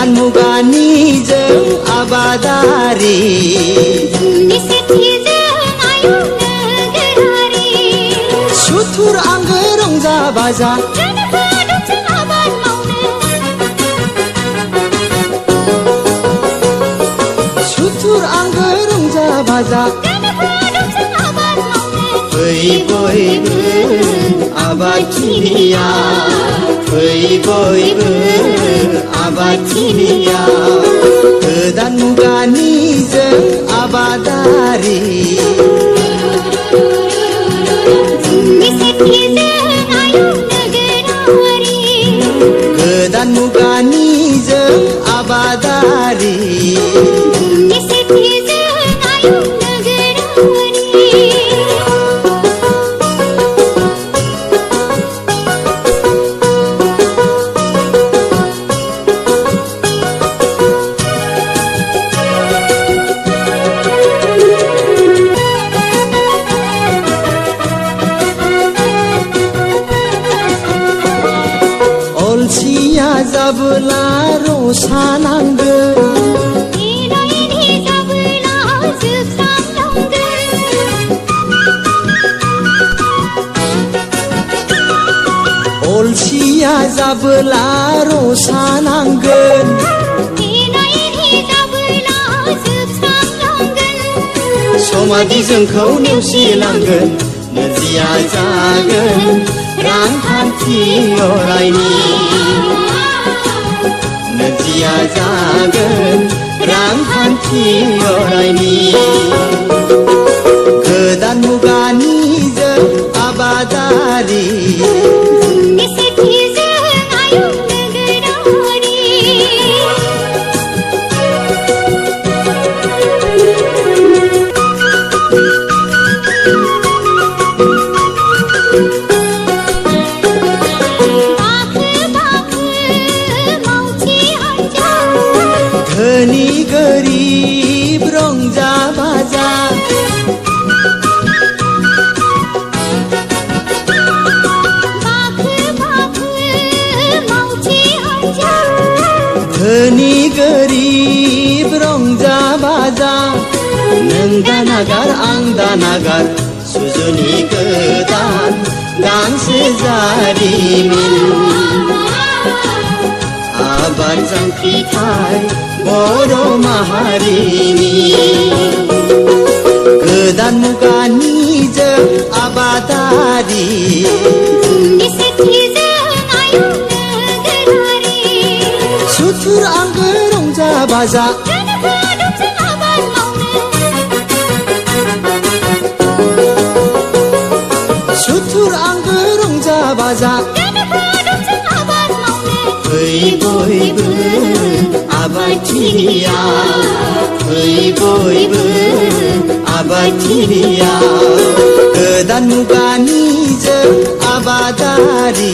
गोदान मुगानि जों आबादारि सुथुर आंगो रंजा बाजा सुथुर आंगो रंजा बाजा फै बयबो आबादथिलिया फै बयबो आबादथिलिया गोदान मुगानि जों आबादारि गोदान मुगानि जों आबादारि अलसिया जाबोला रसा नांगोन अलसिया जाबोला रसा नांगोन समादि जोंखौ नेवसिलांगोन नोरजिया जागोन रांखान्थि अरायनि नोरजिया जागोन रांखान्थि अरायनि गोदान मुगानि जों आबादारि धनी गरिब रंजा बाजा धनी गरिब रंजा बाजा नों दानागार आं दानागार सुजुनि गोदान गांसे जारिमिन आबाद जांख्रिथाय बर' माहारिनि गोदान मुगानि जों आबादारि सुथुर आंगो रंजा बाजा सुथुर आंगो रंजा बाजा फै बयबो आबादथिलिया फै बयबो आबादथिलिया गोदान मुगानि जों आबादारि